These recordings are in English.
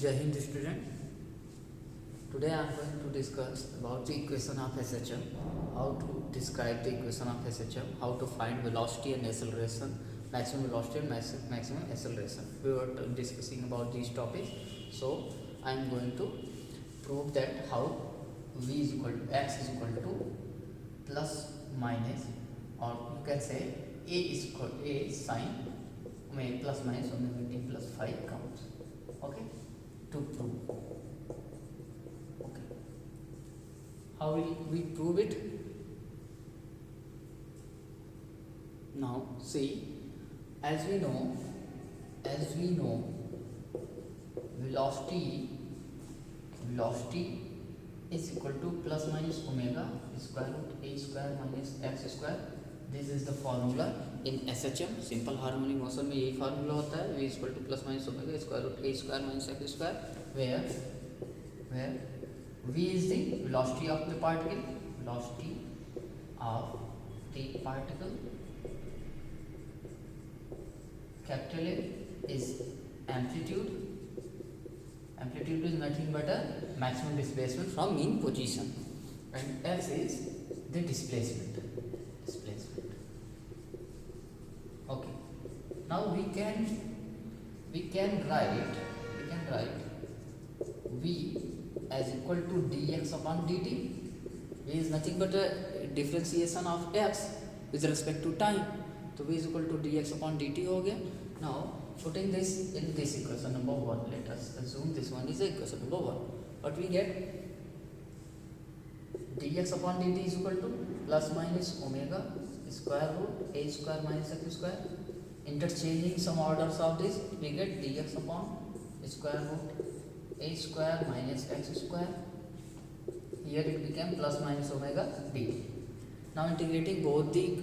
Jai Hind student. Today I am going to discuss about the equation of SHM, how to describe the equation of SHM, how to find velocity and acceleration, maximum velocity and maximum acceleration. We were discussing about these topics, so I am going to prove that how v is equal to x is equal to plus minus, or you can say a is equal to a sine omega plus minus omega t plus phi counts. Okay, to prove. Okay, how will we prove it? Now see, as we know velocity is equal to plus minus omega square root a square minus x square. This is the formula in SHM, simple harmonic motion में यही formula होता है, v is equal to plus minus omega square root a square minus x square, where v is the velocity of the particle, capital A is amplitude is nothing but a maximum displacement from mean position, and x is the displacement. Okay, now we can write v as equal to dx upon dt. v is nothing but a differentiation of x with respect to time, so v is equal to dx upon dt हो गया. Now putting this in this equation number 1, let us assume this one is equation number 1. What we get? dx upon dt is equal to plus minus omega square root a square minus x square. Interchanging some orders of this, we get dx upon square root a square minus x square. Here it became plus minus omega dt. Now integrating both the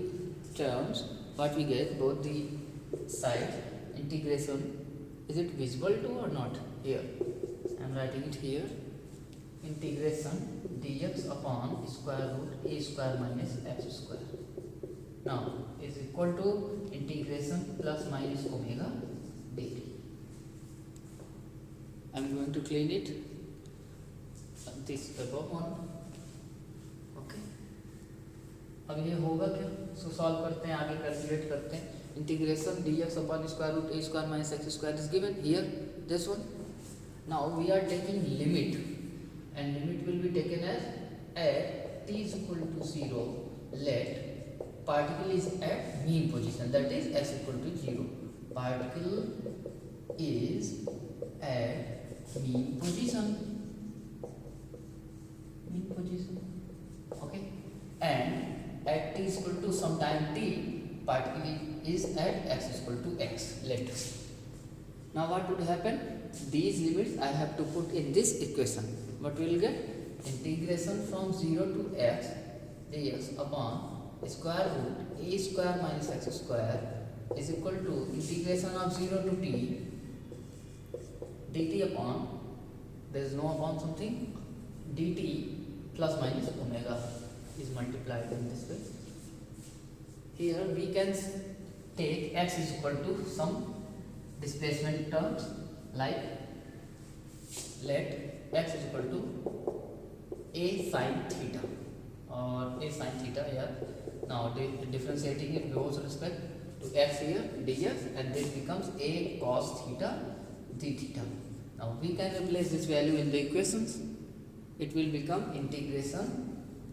terms, what we get? Both the sides, integration, is it visible to or not? Here I am writing it here. Integration dx upon square root a square minus x square now is equal to integration plus minus omega dt. I am going to clean it, this above one. Okay, अब ये होगा क्या? सो solve करते हैं, आगे calculate करते हैं. Integration dx upon square root a square minus x square is given here, this one. Now we are taking limit, and limit will be taken as at t is equal to 0, let particle is at mean position, that is x equal to 0. Particle is at mean position. Okay, and at t is equal to some time t, particle is at x is equal to x. Let us. Now what would happen? These limits I have to put in this equation. What we will get? Integration from 0 to x dx upon square root a square minus x square is equal to integration of 0 to t dt upon, there is no upon something, dt plus minus omega is multiplied in this way. Here we can take x is equal to some displacement terms, like let x is equal to a sin theta or a sin theta here. Now differentiating it with respect to x here dx, and this becomes a cos theta d theta. Now we can replace this value in the equations. It will become integration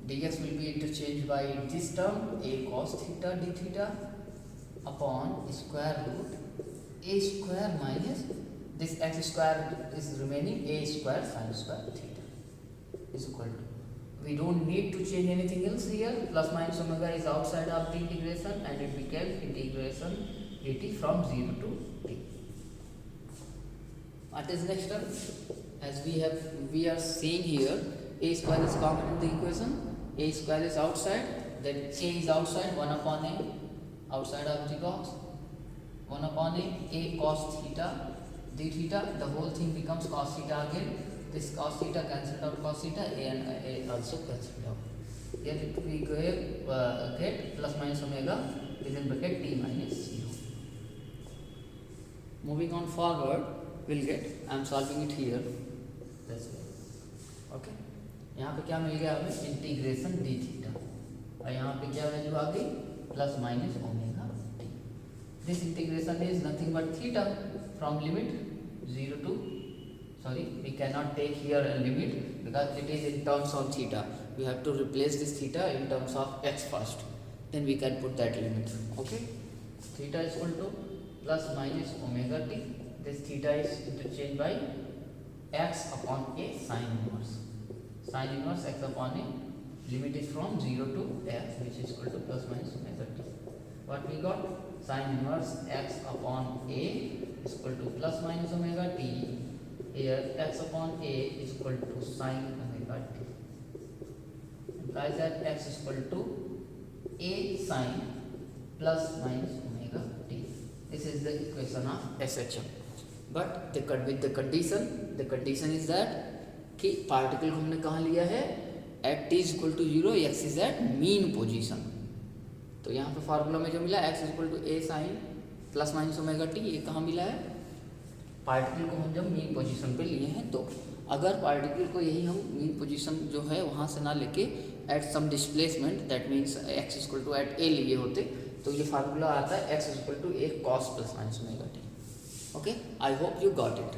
dx will be interchanged by this term a cos theta d theta upon square root a square minus this x square is remaining a square sin square theta is equal to, we don't need to change anything else here. Plus minus omega is outside of the integration, and it became integration dt from 0 to t. What is next term? As we are seeing here, a square is common in the equation. A square is outside, then a is outside, 1 upon a outside of the box, 1 upon a cos theta d theta. The whole thing becomes cos theta again. This cos theta cancelled out cos theta, a and a also cancelled out. Here we get plus minus omega within bracket t minus 0. Moving on forward, will get, I am solving it here, okay. यहाँ पे क्या मिल गया हमें, integration D theta, और यहाँ पे क्या value आ गई, plus minus omega T. This integration is nothing but theta from limit 0 to, sorry, we cannot take here a limit because it is in terms of theta. We have to replace this theta in terms of x first, then we can put that limit, okay. Theta is equal to plus minus omega t. This theta is interchanged by x upon a sin inverse. Sin inverse x upon a, limit is from 0 to x, which is equal to plus minus omega t. What we got, sin inverse x upon a is equal to plus minus omega t. Here x upon a is equal to sin omega t. Implies that x is equal to a sin plus minus omega t. This is the equation of SHM. But with the condition is that कि particle को हमने कहाँ लिया है, at t is equal to 0, x is at mean position. तो यहाँ पे formula में जो मिला x is equal to a sin plus minus omega T, ये कहाँ मिला है, पार्टिकल को हम जब मीन पोजीशन पे लिए हैं। तो अगर पार्टिकल को यही हम मीन पोजीशन जो है वहाँ से ना लेके at some displacement, that means x equal to at a लिए होते, तो ये फार्मूला आता है x equal to a cos plus minus omega t, okay. I hope you got it.